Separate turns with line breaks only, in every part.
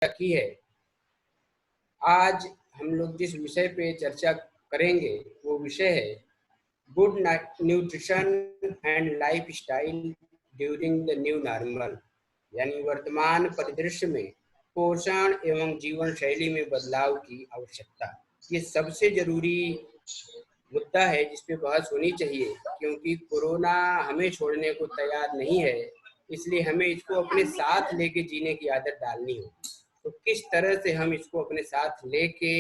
की है। आज हम लोग जिस विषय पे चर्चा करेंगे वो विषय है good nutrition and life style during the new normal, यानी वर्तमान परिदृश्य में पोषण एवं जीवन शैली में बदलाव की आवश्यकता। ये सबसे जरूरी मुद्दा है जिस पे बहस होनी चाहिए, क्योंकि कोरोना हमें छोड़ने को तैयार नहीं है। इसलिए हमें इसको अपने साथ लेके जीने की आदत डालनी होगी। तो किस तरह से हम इसको अपने साथ लेके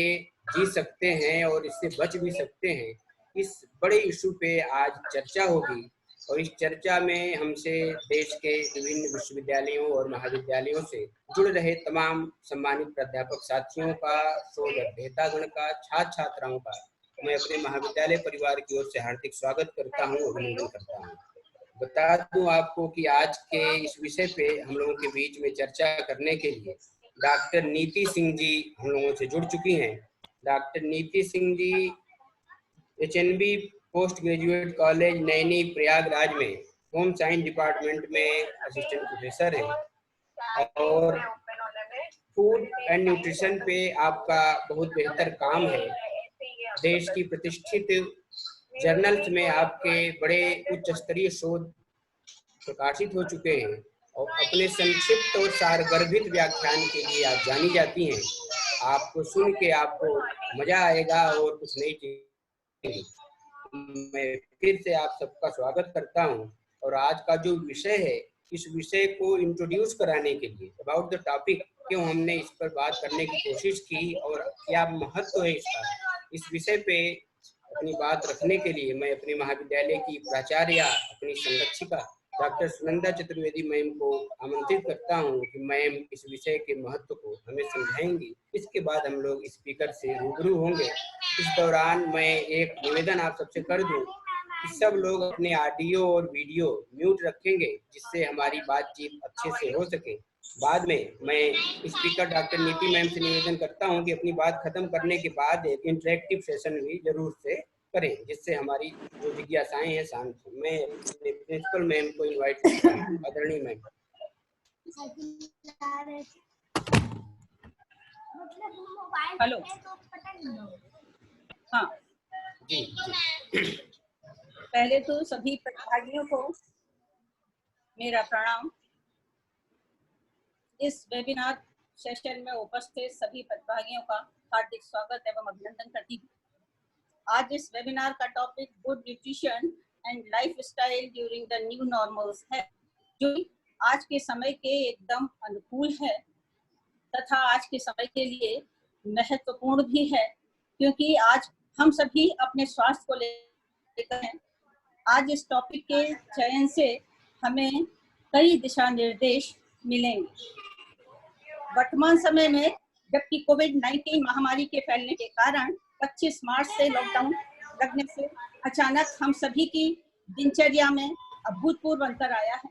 जी सकते हैं और इससे बच भी सकते हैं, इस बड़े इशू पे आज चर्चा होगी। और इस चर्चा में हमसे देश के विभिन्न विश्वविद्यालयों और महाविद्यालयों से जुड़ रहे तमाम सम्मानित प्राध्यापक साथियों का, शोध अध्येतागण का, छात्र छात्राओं का मैं अपने महाविद्यालय परिवार की ओर से हार्दिक स्वागत करता हूँ, अभिनंदन करता हूँ। बता दूं आपको कि आज के इस विषय पे हम लोगों के बीच में चर्चा करने के लिए डॉक्टर नीति सिंह जी हम लोगों से जुड़ चुकी हैं। डॉक्टर नीति Singh ji HNB post graduate college Naini Prayagraj में होम साइंस डिपार्टमेंट में असिस्टेंट प्रोफेसर हैं और फूड एंड न्यूट्रिशन पे आपका बहुत बेहतर काम है। देश की प्रतिष्ठित जर्नल्स में आपके बड़े उच्च स्तरीय शोध प्रकाशित हो चुके हैं और अपने संक्षिप्त और सारगर्भित व्याख्यान के लिए आप जानी जाती हैं। आपको सुन के आपको मजा आएगा और कुछ नई चीज। मैं फिर से आप सबका स्वागत करता हूं और आज का जो विषय है, इस विषय को इंट्रोड्यूस कराने के लिए अबाउट द टॉपिक, क्यों हमने इस पर बात करने की कोशिश की और क्या महत्व है इसका, इस विषय पे अपनी बात रखने के लिए मैं अपने महाविद्यालय की प्राचार्य, अपनी संरक्षिका डॉक्टर सुनंदा चतुर्वेदी मैम को आमंत्रित करता हूं कि मैम इस विषय के महत्व को हमें समझाएंगी। इसके बाद हम लोग स्पीकर से रूबरू होंगे। इस दौरान मैं एक निवेदन आप सबसे कर दूं कि सब लोग अपने ऑडियो और वीडियो म्यूट रखेंगे, जिससे हमारी बातचीत अच्छे से हो सके। बाद में मैं स्पीकर डॉक्टर नीति मैम से निवेदन करता हूं कि अपनी बात खत्म करने के बाद एक इंटरेक्टिव सेशन भी जरूर से करें, जिससे हमारी जो जिज्ञासाएं हैं शांत हो। मैं प्रिंसिपल मैम को इनवाइट करता हूं। आदरणीय मैम।
हेलो। हाँ
जी जी।
पहले तो सभी प्रतिभागियों को मेरा प्रणाम। इस वेबिनार सेशन में उपस्थित सभी प्रतिभागियों का हार्दिक स्वागत एवं अभिनंदन करती हूँ। आज इस वेबिनार का topic good nutrition and life style during the new normals है, जो आज के समय के एकदम अनुकूल है तथा आज के समय के लिए महत्वपूर्ण भी है, क्योंकि आज हम सभी अपने स्वास्थ्य को लेकर हैं। आज इस टॉपिक के चयन से हमें कई दिशा निर्देश मिलेंगे। वर्तमान समय में जबकि कोविड-19 महामारी के फैलने के कारण 25 मार्च से लॉकडाउन लगने से अचानक हम सभी की दिनचर्या में अभूतपूर्व अंतर आया है।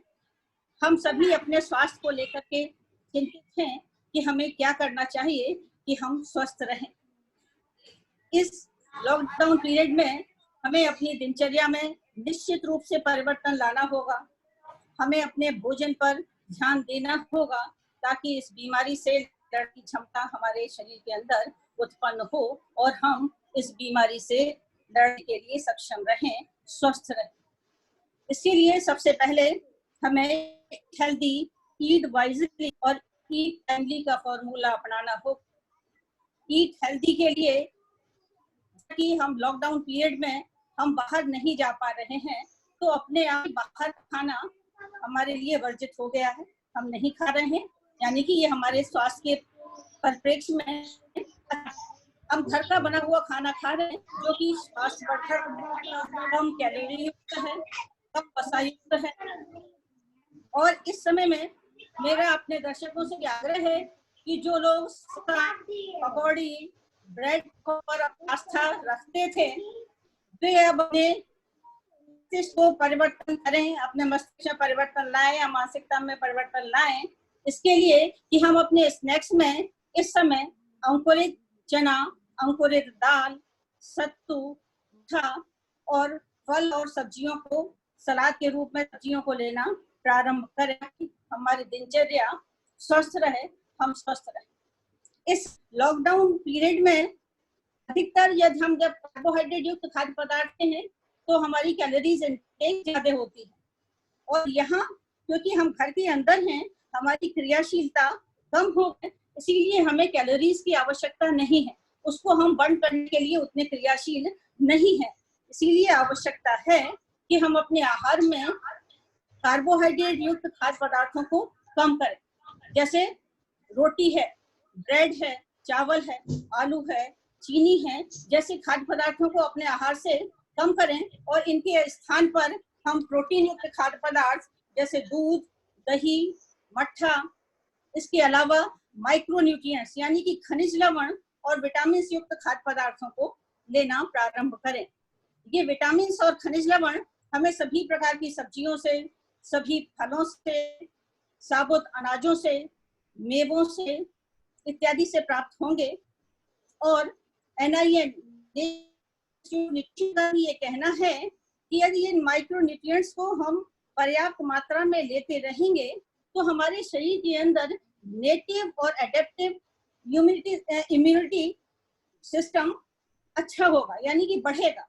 हम सभी अपने स्वास्थ्य को लेकर के चिंतित हैं कि हमें क्या करना चाहिए कि हम स्वस्थ रहें। इस लॉकडाउन पीरियड में हमें अपनी दिनचर्या में निश्चित रूप से परिवर्तन लाना होगा। हमें अपने भोजन पर ध्यान देना होगा ताकि इस बीमारी से लड़ने की क्षमता हमारे शरीर के अंदर उत्पन्न हो और हम इस बीमारी से लड़ने के लिए सक्षम रहें, स्वस्थ रहें। इसीलिए सबसे पहले हमें हेल्दी, ईट वाइजली और ईट टाइमली का फॉर्मूला अपनाना हो। ईट हेल्दी के लिए कि हम लॉकडाउन पीरियड में हम बाहर नहीं जा पा रहे हैं, तो अपने आप बाहर खाना हमारे लिए वर्जित हो गया है, हम नहीं खा रहे हैं, यानी कि ये हमारे स्वास्थ्य के परिप्रेक्ष्य में हम घर का बना हुआ खाना खा रहे हैं, जो कि स्वास्थ्यवर्धक, कम कैलोरी युक्त है, कम वसा युक्त है। और इस समय में मेरा अपने दर्शकों से आग्रह है कि जो लोग पकौड़ी, ब्रेड पर आस्था रखते थे, वे अब अपने मस्तिष्क को परिवर्तन करें, अपने मस्तिष्क में परिवर्तन लाएं या मानसिकता में परिवर्तन लाएं। इसके लिए कि हम अपने स्नैक्स में इस समय अंकुरित चना, अंकुरित दाल, सत्तू, मीठा और फल और सब्जियों को सलाद के रूप में सब्जियों को लेना प्रारंभ करें, हमारी दिनचर्या स्वस्थ रहे, हम स्वस्थ रहे। इस लॉकडाउन पीरियड में अधिकतर यदि हम जब कार्बोहाइड्रेट युक्त खाद्य पदार्थ हैं तो हमारी कैलोरीज इनटेक ज्यादा होती है, और यहाँ क्योंकि हम घर के अंदर हैं हमारी क्रियाशीलता कम हो गई, इसीलिए हमें कैलोरीज की आवश्यकता नहीं है, उसको हम बर्न करने के लिए उतने क्रियाशील नहीं है। इसीलिए आवश्यकता है कि हम अपने आहार में कार्बोहाइड्रेट युक्त खाद्य पदार्थों को कम करें, जैसे रोटी है, ब्रेड है, चावल है, आलू है, चीनी है, जैसे खाद्य पदार्थों को अपने आहार से कम करें, और इनके स्थान पर हम प्रोटीन युक्त खाद्य पदार्थ जैसे दूध, दही, मट्ठा, इसके अलावा माइक्रोन्यूट्रिएंट्स यानी कि खनिज लवण और विटामिन युक्त खाद्य पदार्थों को लेना प्रारंभ करें। ये विटामिन और खनिज लवण हमें सभी प्रकार की सब्जियों से, सभी फलों से, साबुत अनाजों से, मेवों से इत्यादि से प्राप्त होंगे। और NIN का ये कहना है कि यदि इन माइक्रोन्यूट्रिएंट्स को हम पर्याप्त मात्रा में लेते रहेंगे तो हमारे शरीर के अंदर नेटिव और एडेप्टिव इम्यूनिटी सिस्टम अच्छा होगा, यानी कि बढ़ेगा।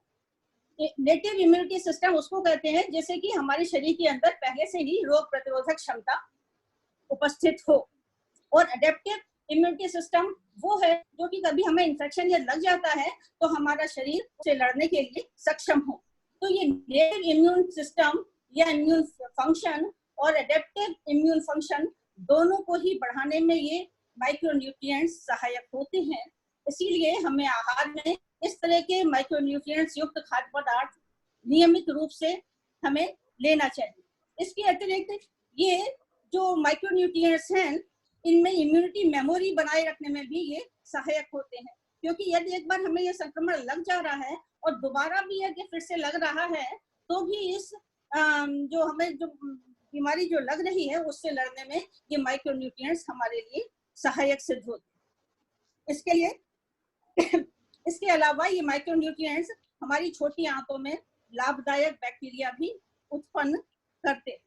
नेटिव इम्यूनिटी सिस्टम उसको कहते हैं जैसे कि हमारे शरीर के अंदर पहले से ही रोग प्रतिरोधक क्षमता उपस्थित हो, और एडेप्टिव इम्यूनिटी सिस्टम वो है जो कि कभी हमें इन्फेक्शन या लग जाता है तो हमारा शरीर से लड़ने के लिए सक्षम हो। तो ये नेटिव इम्यून सिस्टम या इम्यून फंक्शन और एडेप्टिव इम्यून फंक्शन दोनों को ही बढ़ाने में ये माइक्रोन्यूट्रिएंट्स सहायक होते हैं। इसीलिए हमें आहार में इस तरह के माइक्रोन्यूट्रिएंट्स युक्त खाद्य पदार्थ नियमित रूप से हमें लेना चाहिए। इसके अतिरिक्त ये जो माइक्रोन्यूट्रिएंट्स हैं इनमें इम्यूनिटी मेमोरी बनाए रखने में भी ये सहायक होते हैं, क्योंकि यदि एक बार हमें ये संक्रमण लग जा रहा है और दोबारा भी यदि फिर से लग रहा है तो भी इस जो हमें जो बीमारी जो लग रही है उससे लड़ने में ये माइक्रोन्यूट्रिएंट्स हमारे लिए सहायक सिद्ध होते हैं। इसके लिए इसके अलावा ये माइक्रोन्यूट्रिएंट्स हमारी छोटी आंतों में लाभदायक बैक्टीरिया भी उत्पन्न करते हैं।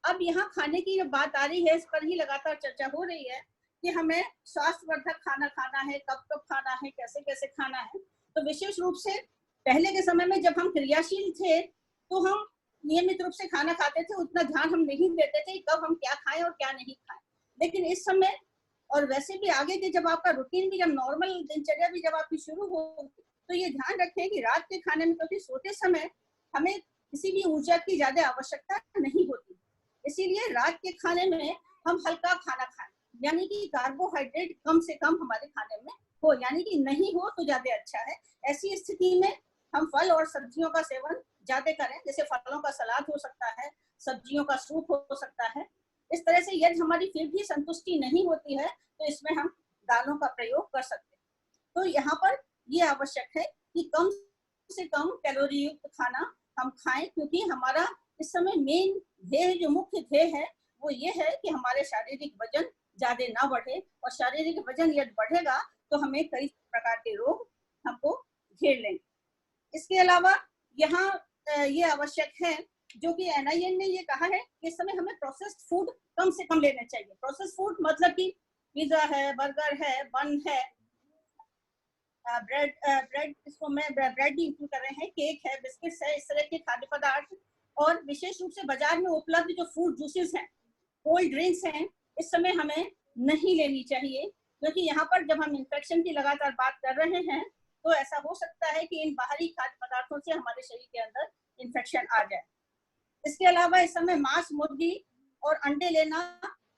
अब यहाँ खाने की जब बात आ रही है, इस पर ही लगातार चर्चा हो रही है कि हमें स्वास्थ्यवर्धक खाना खाना है, कब कब खाना है, कैसे कैसे खाना है। तो विशेष रूप से पहले के समय में जब हम क्रियाशील थे तो हम नियमित रूप से खाना खाते थे, उतना ध्यान हम नहीं देते थे कब हम क्या खाएं और क्या नहीं खाएं। लेकिन इस समय और वैसे भी आगे के जब आपका रूटीन भी, जब नॉर्मल दिनचर्या भी जब आपकी शुरू होगी तो ये ध्यान रखें कि रात के खाने में, क्योंकि सोते समय हमें किसी भी ऊर्जा की ज्यादा आवश्यकता नहीं होती, इसीलिए रात के खाने में हम हल्का खाना खाएं, यानी कि कार्बोहाइड्रेट कम से कम हमारे खाने में हो, यानी कि नहीं हो तो ज्यादा अच्छा है। ऐसी स्थिति में हम फल और सब्जियों का सेवन ज्यादा करें, जैसे फलों का सलाद हो सकता है, सब्जियों का सूप हो सकता है। इस तरह से यदि हमारी फिर भी संतुष्टि नहीं होती है तो इसमें हम दालों का प्रयोग कर सकते हैं। तो यहाँ पर ये आवश्यक है कि कम से कम कैलोरी युक्त खाना हम खाएं, क्योंकि हमारा इस समय मेन ध्येय, जो मुख्य ध्येय है वो ये है कि हमारे शारीरिक वजन ज्यादा ना बढ़े, और शारीरिक वजन यदि बढ़ेगा तो हमें कई प्रकार के रोग हमको घेर लेंगे। इसके अलावा यहाँ ये आवश्यक है जो कि NIN ने ये कहा है कि इस समय हमें प्रोसेस्ड फूड कम से कम लेना चाहिए। प्रोसेस्ड फूड मतलब कि पिज्जा है, बर्गर है, बन है, ब्रेड इसको मैं ब्रेड भी इंक्लूड कर रहे हैं, केक है, बिस्किट्स है, इस तरह के खाद्य पदार्थ, और विशेष रूप से बाजार में उपलब्ध जो फ्रूट जूसेस हैं, कोल्ड ड्रिंक्स हैं, इस समय हमें नहीं लेनी चाहिए, क्योंकि यहाँ पर जब हम इन्फेक्शन की लगातार बात कर रहे हैं तो ऐसा हो सकता है कि इन बाहरी खाद्य पदार्थों से हमारे शरीर के अंदर इन्फेक्शन आ जाए। इसके अलावा इस समय मांस, मुर्गी और अंडे लेना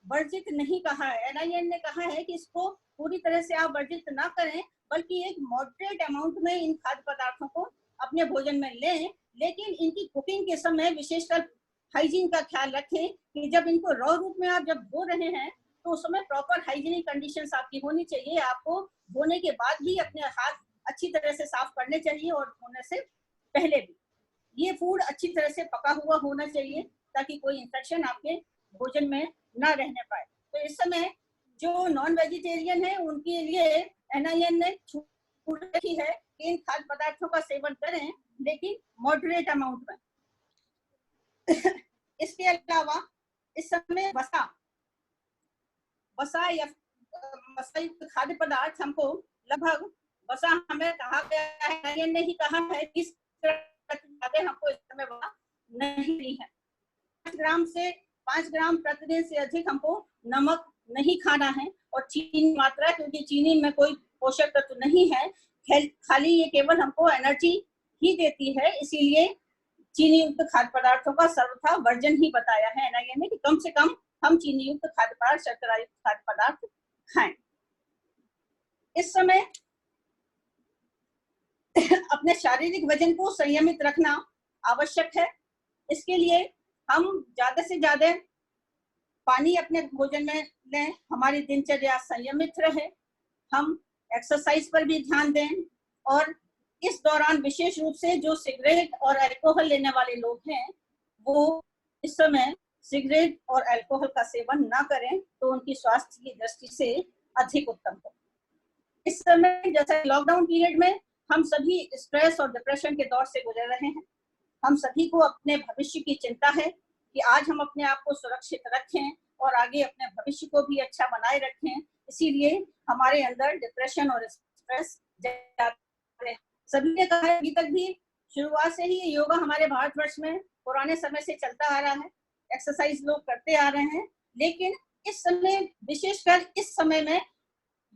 वर्जित नहीं कहा है। NIN ने कहा है कि इसको पूरी तरह से आप वर्जित ना करें, बल्कि एक मॉडरेट अमाउंट में इन खाद्य पदार्थों को अपने भोजन में लें, लेकिन इनकी कुकिंग के समय विशेषकर हाइजीन का ख्याल रखें कि जब इनको रॉ रूप में आप जब धो रहे हैं तो उस समय प्रॉपर हाइजीनिक कंडीशंस आपकी होनी चाहिए। आपको धोने के बाद भी अपने हाथ अच्छी तरह से साफ करने चाहिए और धोने से पहले भी। ये फूड अच्छी तरह से पका हुआ होना चाहिए ताकि कोई इन्फेक्शन आपके भोजन में ना रहने पाए। तो इस समय जो नॉन वेजिटेरियन है उनके लिए NIN ने छूट रखी है कि इन खाद्य पदार्थों का सेवन करें, लेकिन मॉडरेट अमाउंट में। इसके अलावा इस समय वसा या मसायुक्त खाद्य पदार्थ हमको लगभग वसा हमें कहा गया है, ये नहीं कहा है किस हमको इस समय वसा नहीं है। 5 ग्राम प्रतिदिन से अधिक हमको नमक नहीं खाना है, और चीनी मात्रा, क्योंकि चीनी में कोई पोषक तत्व नहीं है, खाली ये केवल हमको एनर्जी ही देती है, इसीलिए चीनी युक्त खाद्य पदार्थों का सर्वथा वर्जन ही बताया है ना, यानी कि कम से कम हम चीनी युक्त खाद्य पदार्थ, शर्करा युक्त खाद्य पदार्थ खाएं। इस समय अपने शारीरिक वजन को संयमित रखना आवश्यक है। इसके लिए हम ज्यादा से ज्यादा पानी अपने भोजन में लें, हमारी दिनचर्या संयमित रहे, हम एक्सरसाइज पर भी ध्यान दें, और इस दौरान विशेष रूप से जो सिगरेट और अल्कोहल लेने वाले लोग हैं वो इस समय सिगरेट और अल्कोहल का सेवन ना करें, तो उनकी स्वास्थ्य की दृष्टि से अधिक उत्तम हो। इस समय जैसे लॉकडाउन पीरियड में हम सभी स्ट्रेस और डिप्रेशन के दौर से गुजर रहे हैं। हम सभी को अपने भविष्य की चिंता है कि आज हम अपने आप को सुरक्षित रखें और आगे अपने भविष्य को भी अच्छा बनाए रखें, इसीलिए हमारे अंदर डिप्रेशन और स्ट्रेस ज्यादा है। सभी ने कहा है, अभी तक भी शुरुआत से ही योगा हमारे भारतवर्ष में पुराने समय से चलता आ रहा है, एक्सरसाइज लोग करते आ रहे हैं, लेकिन इस समय, विशेषकर इस समय में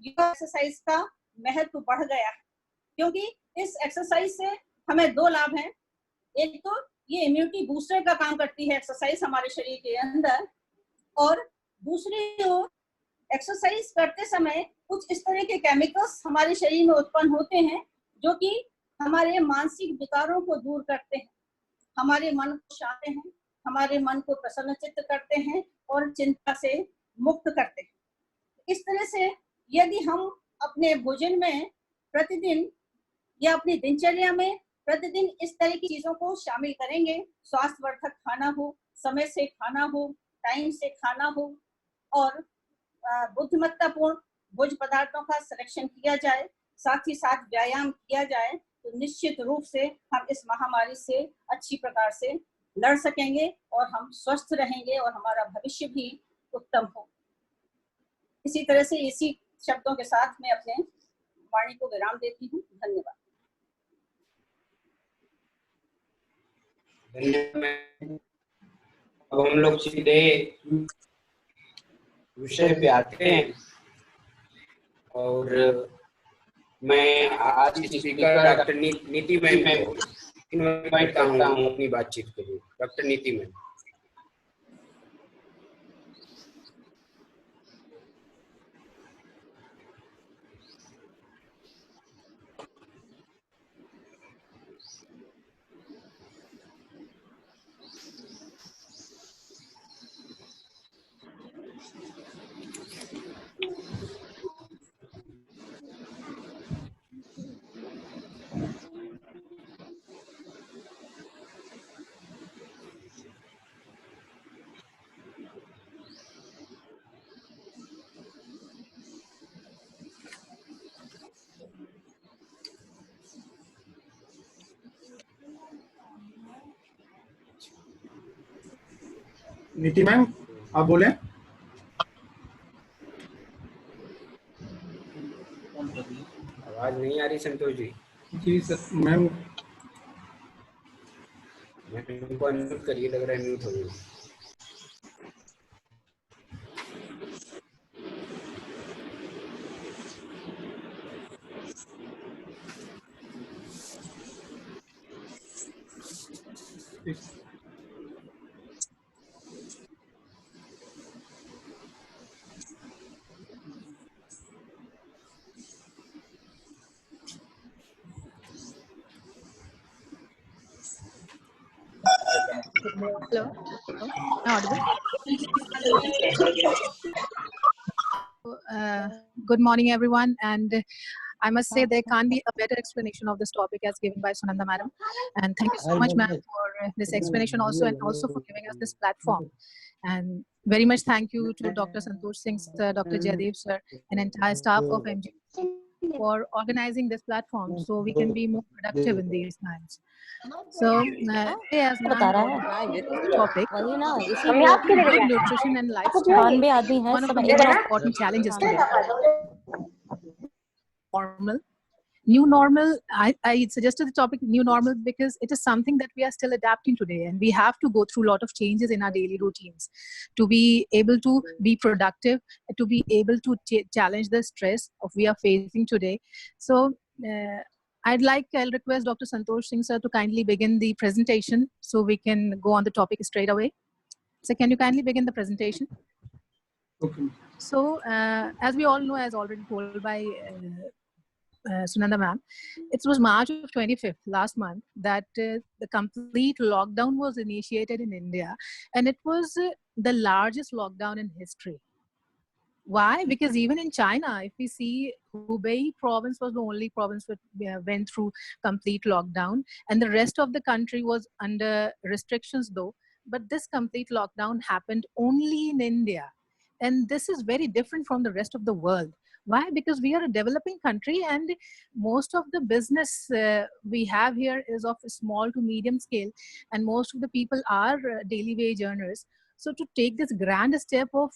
योगा एक्सरसाइज का महत्व बढ़ गया है, क्योंकि इस एक्सरसाइज से हमें 2 लाभ हैं। एक तो ये इम्यूनिटी बूस्टर का काम करती है एक्सरसाइज हमारे शरीर के अंदर, और दूसरी ओर एक्सरसाइज करते समय कुछ इस तरह के केमिकल्स हमारे शरीर में उत्पन्न होते हैं जो कि हमारे मानसिक विकारों को दूर करते हैं, हमारे मन को शांत हैं, हमारे मन को प्रसन्नचित्त करते हैं और चिंता से मुक्त करते हैं। इस तरह से यदि हम अपने भोजन में प्रतिदिन या अपनी दिनचर्या में प्रतिदिन इस तरह की चीजों को शामिल करेंगे, स्वास्थ्यवर्धक खाना हो, समय से खाना हो, टाइम से खाना हो, और बुद्धिमत्तापूर्ण भोज्य पदार्थों का सिलेक्शन किया जाए, साथ ही साथ व्यायाम किया जाए, तो निश्चित रूप से हम इस महामारी से अच्छी प्रकार से लड़ सकेंगे और हम स्वस्थ रहेंगे और हमारा भविष्य भी उत्तम हो। इसी तरह से इसी शब्दों के साथ मैं अपने वाणी को विराम देती हूँ। धन्यवाद।
अब हम लोग सीधे विषय पे आते हैं, और मैं आज की स्पीकर डॉक्टर नीति मैम को इनवाइट करता हूँ अपनी बातचीत के लिए। डॉक्टर नीति मैम।
नीति मैम आप बोले।
आवाज नहीं आ रही संतोष जी?
जी सर, मैम
को अनम्यूट करिए, लग रहा है म्यूट हो गई।
Hello, am I audible? Good morning, everyone, and I must say there can't be a better explanation of this topic as given by Sunanda madam. And thank you so much, ma'am, for this explanation also, and also for giving us this platform. And very much thank you to Dr. Santosh Singh sir, Dr. Jaydev sir, and entire staff of MG for organizing this platform so we can be more productive in these times. So today, as ma'am
बता रहा
brought
है
this topic,
वही ना इसी
mummy
को
आपके
good nutrition and lifestyle,
कान आदमी है
one of
सब
the
एक
most
ना
important challenges
can't
today. Normal. New normal, I suggested the topic new normal because it is something that we are still adapting today, and we have to go through a lot of changes in our daily routines to be able to be productive, to be able to challenge the stress of we are facing today. So I'll request Dr. Santosh Singh sir to kindly begin the presentation so we can go on the topic straight away. So can you kindly begin the presentation?
Okay.
So as we all know, as already told by Sunanda ma'am, it was March of 25th last month that the complete lockdown was initiated in India, and it was the largest lockdown in history. Why? Because even in China, if we see, Hubei province was the only province that went through complete lockdown, and the rest of the country was under restrictions though. But this complete lockdown happened only in India. And this is very different from the rest of the world. Why? Because we are a developing country, and most of the business we have here is of a small to medium scale, and most of the people are daily wage earners. So to take this grand step of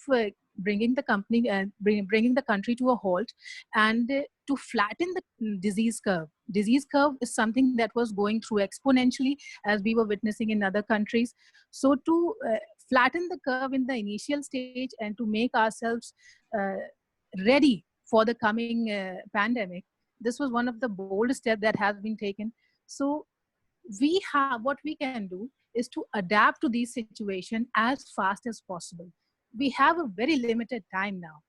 bringing the company, bringing the country to a halt, and to flatten the disease curve. Disease curve is something that was going through exponentially as we were witnessing in other countries. So to flatten the curve in the initial stage and to make ourselves ready for the coming pandemic, this was one of the bold steps that has been taken. So we have, what we can do is to adapt to these situations as fast as possible. We have a very limited time now.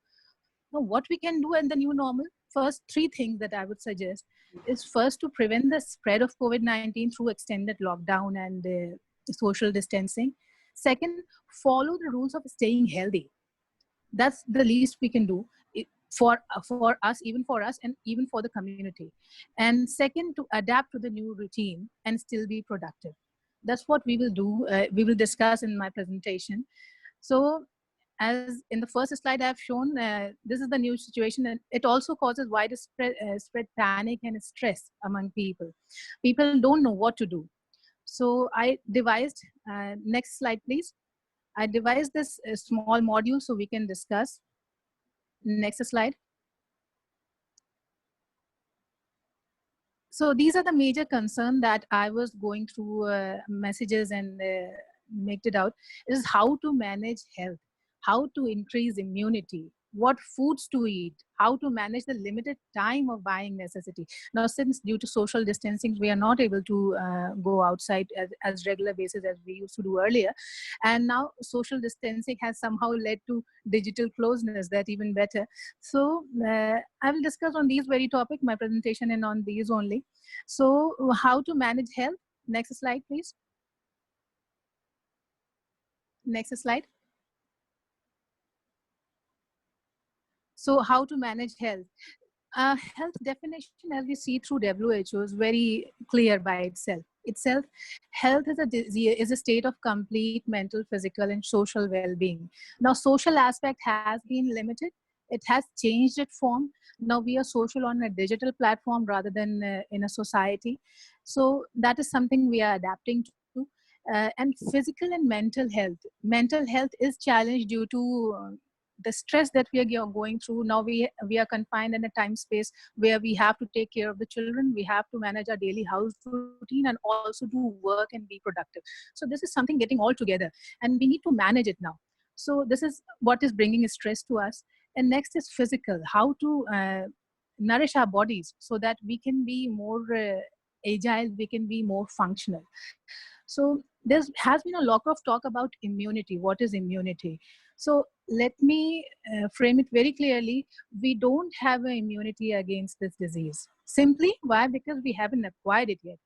Now, what we can do in the new normal, first three things that I would suggest is first to prevent the spread of COVID-19 through extended lockdown and social distancing. Second, follow the rules of staying healthy. That's the least we can do for us, even for us and even for the community. And second, to adapt to the new routine and still be productive. That's what we will do. We will discuss in my presentation. So as in the first slide I've shown, this is the new situation, and it also causes widespread spread panic and stress among people. People don't know what to do. So I devised, next slide please. I devised this small module so we can discuss. Next slide. So these are the major concerns that I was going through messages and make it out. Is how to manage health, how to increase immunity, what foods to eat, how to manage the limited time of buying necessity. Now, since due to social distancing, we are not able to go outside as regular basis as we used to do earlier. And now social distancing has somehow led to digital closeness, that even better. So I will discuss on these very topic, my presentation and on these only. So how to manage health. Next slide, please. Next slide. So how to manage health? Health definition, as we see through WHO, is very clear by itself. Health is a state of complete mental, physical, and social well-being. Now, social aspect has been limited. It has changed its form. Now we are social on a digital platform rather than in a society. So that is something we are adapting to. And physical and mental health. Mental health is challenged due to the stress that we are going through. Now we are confined in a time space where we have to take care of the children, we have to manage our daily house routine, and also do work and be productive. So this is something getting all together, and we need to manage it now. So this is what is bringing stress to us. And next is physical, how to nourish our bodies so that we can be more agile, we can be more functional. So there has been a lot of talk about immunity. What is immunity? So let me frame it very clearly. We don't have an immunity against this disease. Simply, why? Because we haven't acquired it yet.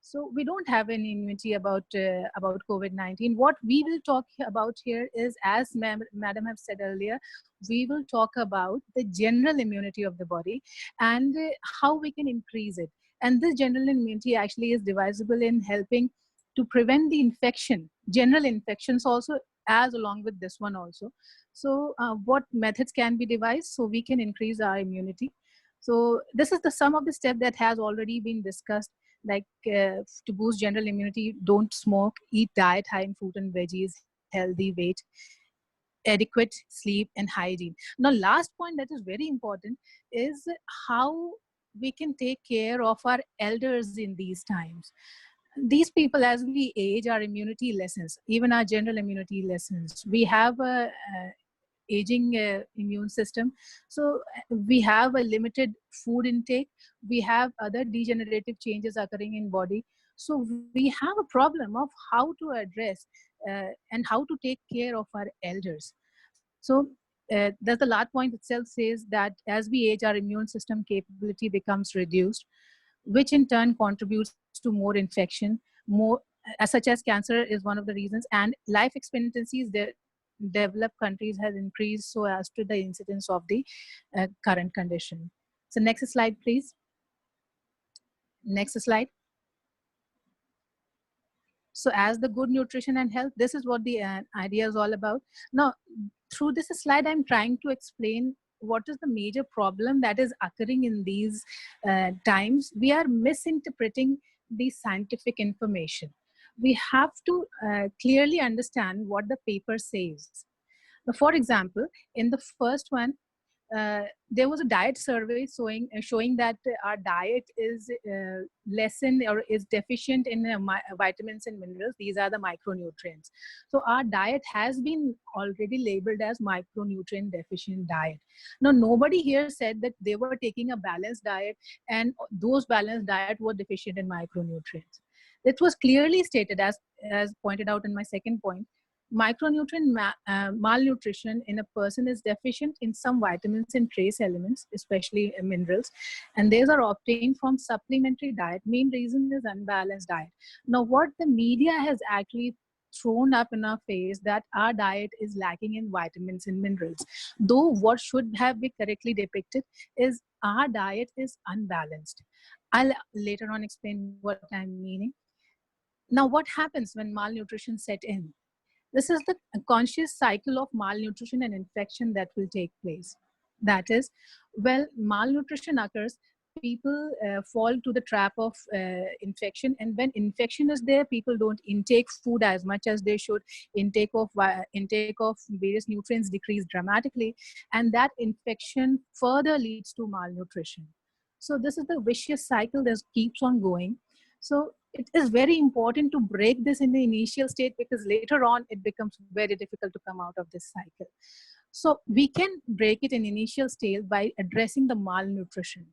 So we don't have any immunity about COVID-19. What we will talk about here is, as Madam have said earlier, we will talk about the general immunity of the body and how we can increase it. And this general immunity actually is divisible in helping to prevent the infection, general infections also, as along with this one also. So what methods can be devised so we can increase our immunity? So this is the sum of the step that has already been discussed, like to boost general immunity, don't smoke, eat diet high in fruit and veggies, healthy weight, adequate sleep, and hygiene. Now, last point that is very important is how we can take care of our elders in these times. These people, as we age, our immunity lessens, even our general immunity lessens. We have a aging immune system. So we have a limited food intake. We have other degenerative changes occurring in body. So we have a problem of how to address and how to take care of our elders. So there's the last point itself says that as we age, our immune system capability becomes reduced, which in turn contributes to more infection, more such as cancer is one of the reasons, and life expectancies the developed countries has increased so as to the incidence of the current condition. So next slide, please. Next slide. So as the good nutrition and health, this is what the idea is all about. Now, through this slide, I'm trying to explain what is the major problem that is occurring in these times. We are misinterpreting the scientific information. We have to clearly understand what the paper says. Now, for example, in the first one, there was a diet survey showing that our diet is lessened or is deficient in vitamins and minerals. These are the micronutrients. So our diet has been already labeled as micronutrient deficient diet. Now, nobody here said that they were taking a balanced diet and those balanced diet were deficient in micronutrients. It was clearly stated, as pointed out in my second point, micronutrient malnutrition in a person is deficient in some vitamins and trace elements, especially minerals, and these are obtained from supplementary diet. Main reason is unbalanced diet. Now, what the media has actually thrown up in our face that our diet is lacking in vitamins and minerals, though what should have been correctly depicted is our diet is unbalanced. I'll later on explain what I'm meaning. Now, what happens when malnutrition set in? This is the conscious cycle of malnutrition and infection that will take place. That is, well, malnutrition occurs, people fall to the trap of infection, and when infection is there, people don't intake food as much as they should. Intake of various nutrients decrease dramatically, and that infection further leads to malnutrition. So this is the vicious cycle that keeps on going. So it is very important to break this in the initial state, because later on it becomes very difficult to come out of this cycle. So we can break it in initial state by addressing the malnutrition.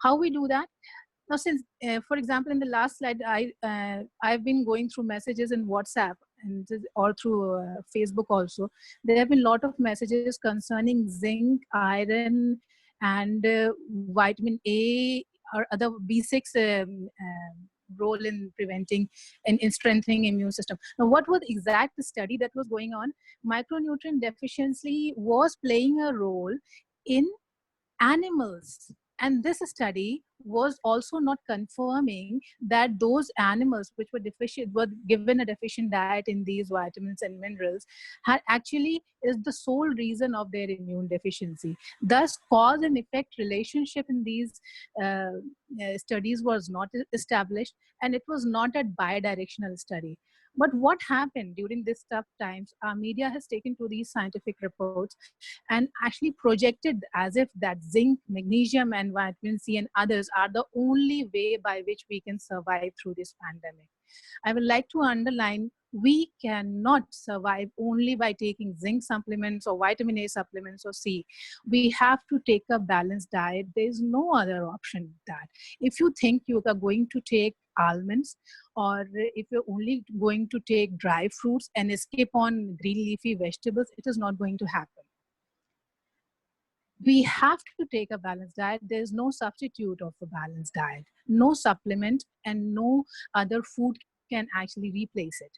How we do that? Now, since, for example, in the last slide, I've been going through messages in WhatsApp and or through Facebook also. There have been a lot of messages concerning zinc, iron, and vitamin A or other B6 role in preventing and in strengthening immune system. Now, what was exact the study that was going on? Micronutrient deficiency was playing a role in animals, and this study was also not confirming that those animals which were deficient, were given a deficient diet in these vitamins and minerals, had actually is the sole reason of their immune deficiency. Thus, cause and effect relationship in these studies was not established, and it was not a bidirectional study. But what happened during these tough times, our media has taken to these scientific reports and actually projected as if that zinc, magnesium, and vitamin C and others are the only way by which we can survive through this pandemic. I would like to underline, we cannot survive only by taking zinc supplements or vitamin A supplements or C. We have to take a balanced diet. There is no other option that. If you think you are going to take almonds, or if you're only going to take dry fruits and skip on green leafy vegetables, it is not going to happen. We have to take a balanced diet. There's no substitute of a balanced diet. No supplement and no other food can actually replace it.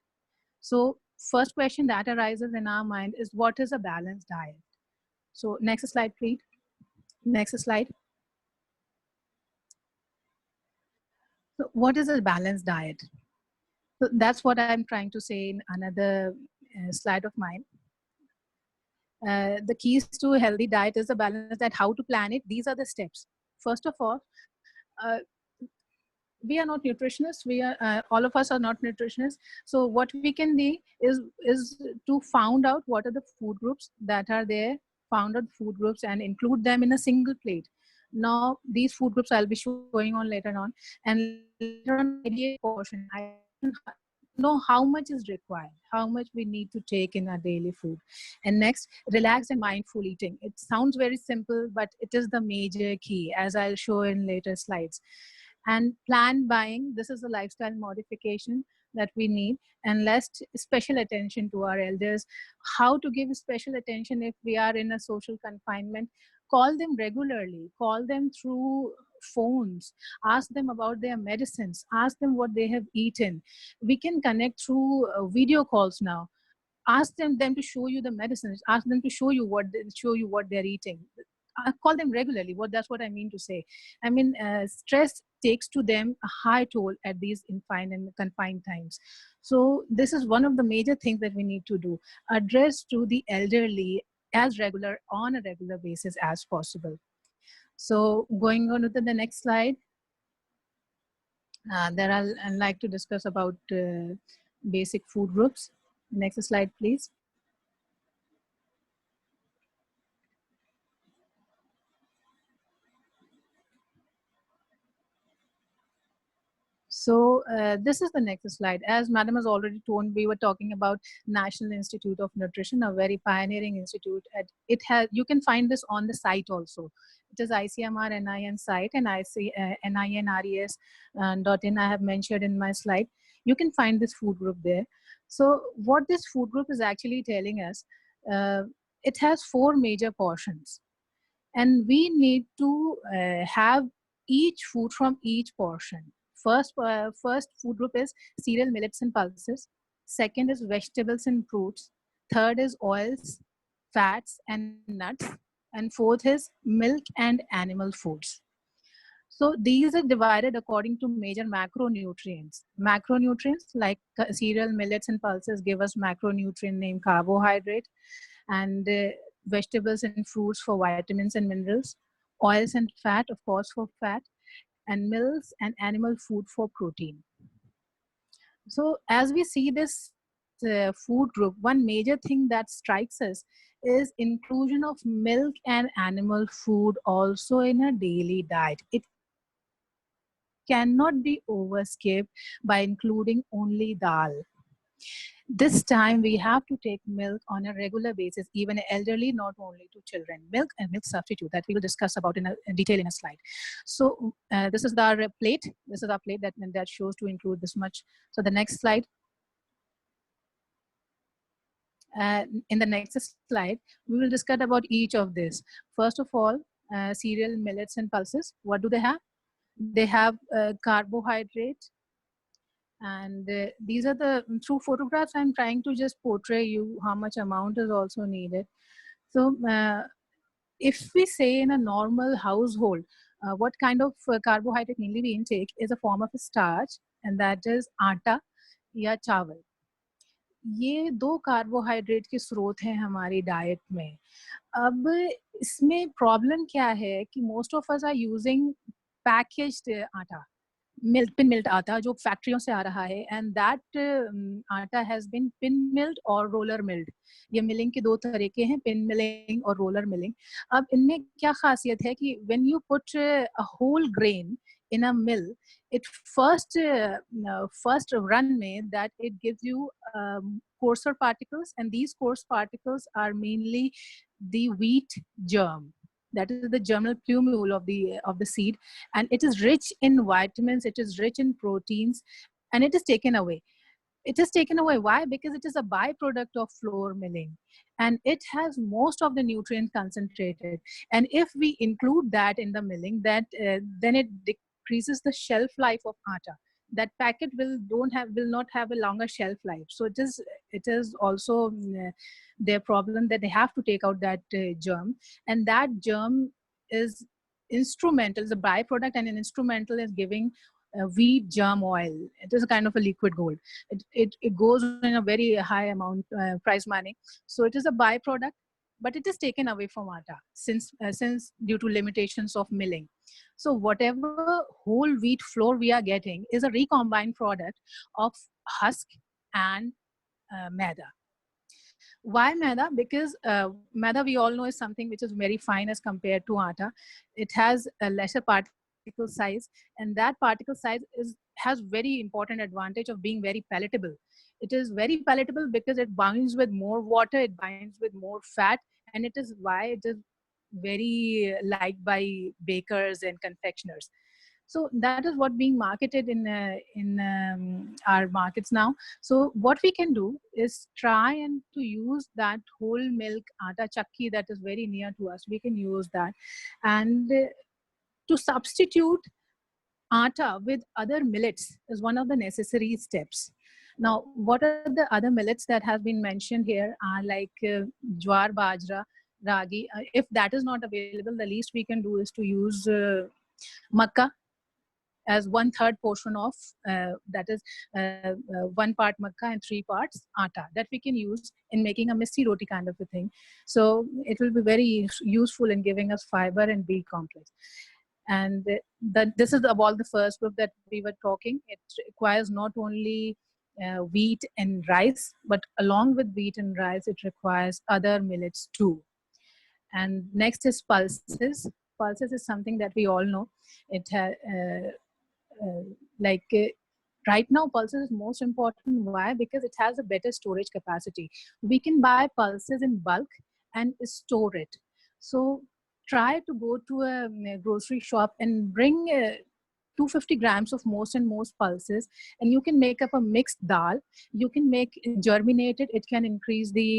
So first question that arises in our mind is, what is a balanced diet? So next slide, please. Next slide. So what is a balanced diet? So that's what I'm trying to say in another slide of mine. The keys to a healthy diet is a balanced diet. How to plan it? These are the steps. First of all, uh, we are not nutritionists. We are all of us are not nutritionists. So what we can do is to found out what are the food groups that are there, found out food groups and include them in a single plate. Now these food groups I'll be showing on later on, and later on ideate portion. I know how much is required, how much we need to take in our daily food. And next, relaxed and mindful eating. It sounds very simple, but it is the major key, as I'll show in later slides. And planned buying, this is a lifestyle modification that we need. And less special attention to our elders. How to give special attention if we are in a social confinement? Call them regularly, call them through phones, ask them about their medicines, ask them what they have eaten. We can connect through video calls now. Ask them to show you the medicines, ask them to show you what they're eating. Call them regularly. That's what I mean to say. I mean, stress takes to them a high toll at these confined times. So this is one of the major things that we need to do. Address to the elderly on a regular basis as possible. So going on to the next slide. There I'd like to discuss about basic food groups. Next slide, please. So this is the next slide. As Madam has already told, we were talking about National Institute of Nutrition, a very pioneering institute. You can find this on the site also. It is ICMR NIN site, and NINRES.in I have mentioned in my slide. You can find this food group there. So what this food group is actually telling us, it has 4 major portions. And we need to have each food from each portion. First food group is cereal, millets, and pulses. Second is vegetables and fruits. Third is oils, fats, and nuts. And fourth is milk and animal foods. So these are divided according to major macronutrients. Macronutrients like cereal, millets, and pulses give us macronutrient named carbohydrate, and vegetables and fruits for vitamins and minerals, oils and fat, of course, for fat, and milks and animal food for protein. So as we see this food group, one major thing that strikes us is inclusion of milk and animal food also in a daily diet. It cannot be overskipped by including only dal. This time we have to take milk on a regular basis, even elderly, not only to children. Milk and milk substitute that we will discuss about in detail in a slide. So this is our plate. This is our plate that shows to include this much. So the next slide. In the next slide, we will discuss about each of this. First of all, cereal, millets, and pulses. What do they have? They have carbohydrate. And these are through photographs, I'm trying to just portray you how much amount is also needed. So if we say in a normal household, what kind of carbohydrate mainly we intake is a form of a starch, and that is आटा या चावल. ये 2 carbohydrate के स्रोत हैं हमारी diet में. अब इसमें प्रॉब्लम क्या है कि most of us are using packaged atta, pin milled atta जो फैक्ट्रियों से आ रहा है, and that atta has been pin milled और रोलर मिल्ड. ये मिलिंग के 2 तरीके हैं, पिन मिलिंग और रोलर मिलिंग. अब इनमें क्या खासियत है कि when you put a whole grain in a mill, it first run में that it gives you coarser particles, and these coarse particles are mainly the wheat germ. That is the germinal plumule of the seed, and it is rich in vitamins, it is rich in proteins, and it is taken away. It is taken away. Why? Because it is a byproduct of flour milling, and it has most of the nutrients concentrated. And if we include that in the milling, then it decreases the shelf life of atta. That packet will not have a longer shelf life. So it is also their problem that they have to take out that germ, and that germ is instrumental, is a byproduct, and an instrumental is giving wheat germ oil. It is a kind of a liquid gold. It goes in a very high amount, price money. So it is a byproduct, but it is taken away from atta since due to limitations of milling. So whatever whole wheat flour we are getting is a recombined product of husk and maida. Why maida? Because maida, we all know, is something which is very fine as compared to atta. It has a lesser particle size, and that particle size has very important advantage of being very palatable. It is very palatable because it binds with more water, it binds with more fat, and it is why it is very liked by bakers and confectioners. So that is what being marketed in our markets now. So what we can do is try and to use that whole milk atta chakki that is very near to us. We can use that, and to substitute atta with other millets is one of the necessary steps. Now, what are the other millets that have been mentioned here are like jwar, bajra, ragi. If that is not available, the least we can do is to use makka as 1/3 portion of that is 1 part makka and 3 parts atta that we can use in making a missi roti kind of a thing. So it will be very useful in giving us fiber and B complex. And this is about the first group that we were talking. It requires not only wheat and rice, but along with wheat and rice, it requires other millets too. And next is pulses. Pulses is something that we all know. It like right now pulses is most important. Why? Because it has a better storage capacity. We can buy pulses in bulk and store it. So try to go to a grocery shop and bring 250 grams of most pulses, and you can make up a mixed dal. You can make germinated. It can increase the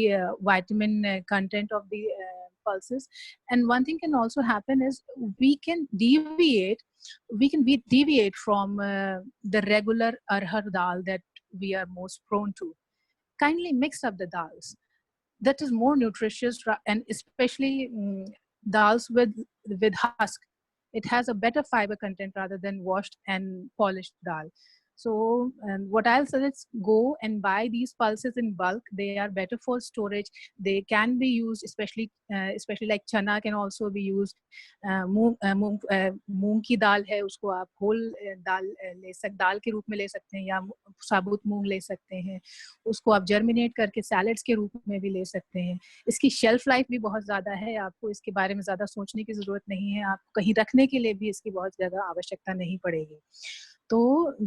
vitamin content of the pulses. And one thing can also happen is we deviate from the regular arhar dal that we are most prone to. Kindly mix up the dals. That is more nutritious, and especially dals with husk. It has a better fiber content rather than washed and polished dal. So what I'll say is go and buy these pulses in bulk. They are better for storage. They can be used, especially like chana can also be used. मूंग की दाल है, उसको आप whole दाल के रूप में ले सकते हैं, या साबुत मूंग ले सकते हैं. उसको आप जर्मिनेट करके सैलेड्स के रूप में भी ले सकते हैं. इसकी शेल्फ लाइफ भी बहुत ज़्यादा है. आपको इसके बारे में ज़्यादा सोचने की ज़रूरत नहीं है. आपको कहीं रखने के लिए भी इसकी बहुत ज़्यादा आवश्यकता नहीं पड़ेगी. तो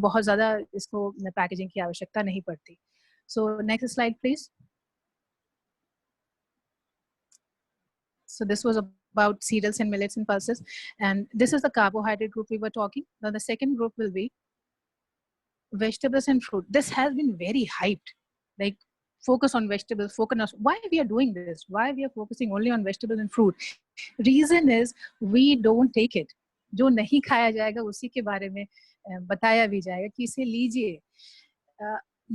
बहुत ज़्यादा इसको पैकेजिंग की आवश्यकता नहीं पड़ती. So next slide please. So this was about cereals and millets and pulses, and this is the carbohydrate group we were talking. Now the second group will be vegetables and fruit. This has been very hyped, like focus on vegetables, focus on why we are doing this, why we are focusing only on vegetables and fruit. Reason is we don't take it. जो नहीं खाया जाएगा उसी के बारे में बताया भी जाएगा कि इसे लीजिए.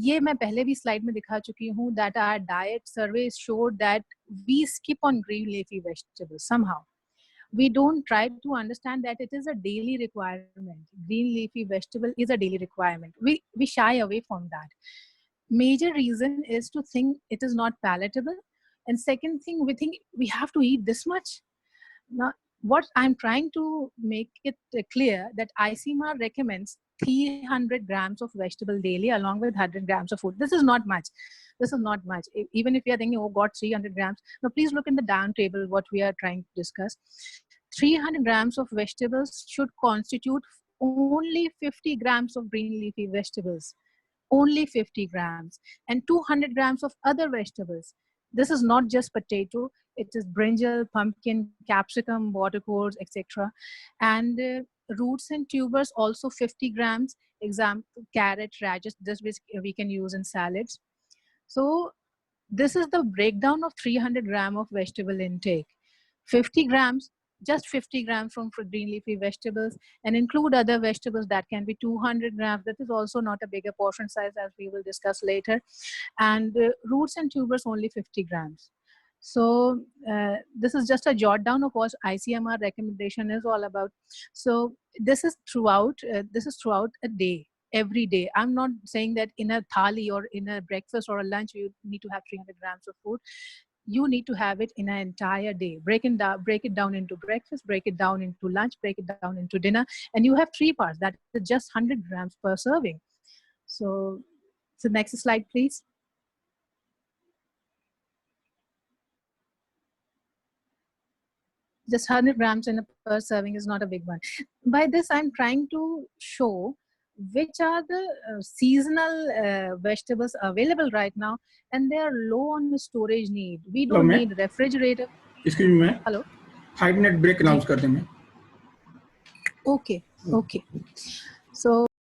ये मैं पहले भी स्लाइड में दिखा चुकी हूँ that our diet surveys showed that we skip on green leafy vegetables somehow. We don't try to understand that it is a daily requirement. Green leafy vegetable is a daily requirement. We shy away from that. Major reason is to think it is not palatable, and second thing, we think we have to eat this much. Now, what I'm trying to make it clear that ICMR recommends 300 grams of vegetable daily along with 100 grams of food. This is not much. This is not much. Even if you are thinking, oh God, 300 grams. Now, please look in the down table what we are trying to discuss. 300 grams of vegetables should constitute only 50 grams of green leafy vegetables. Only 50 grams. And 200 grams of other vegetables. This is not just potato. It is brinjal, pumpkin, capsicum, watercourse, etc. And roots and tubers also 50 grams. Example, carrot, radish. This we can use in salads. So this is the breakdown of 300 grams of vegetable intake. 50 grams, just 50 grams from green leafy vegetables, and include other vegetables that can be 200 grams. That is also not a bigger portion size, as we will discuss later. And roots and tubers only 50 grams. So this is just a jot down of what ICMR recommendation is all about. So this is throughout a day, every day. I'm not saying that in a thali or in a breakfast or a lunch you need to have 300 grams of food. you need to have it in an entire day. Break it down into breakfast, break it down into lunch, break it down into dinner, and you have 3 parts. That is just 100 grams per serving. So next slide, please. Just 100 grams in a per serving is not a big one. By this, I'm trying to show which are the seasonal vegetables available right now, and they are low on the storage need. We don't need refrigerator.
Excuse me, ma'am.
Hello.
5 minute break announce कर दें मैं.
Okay. So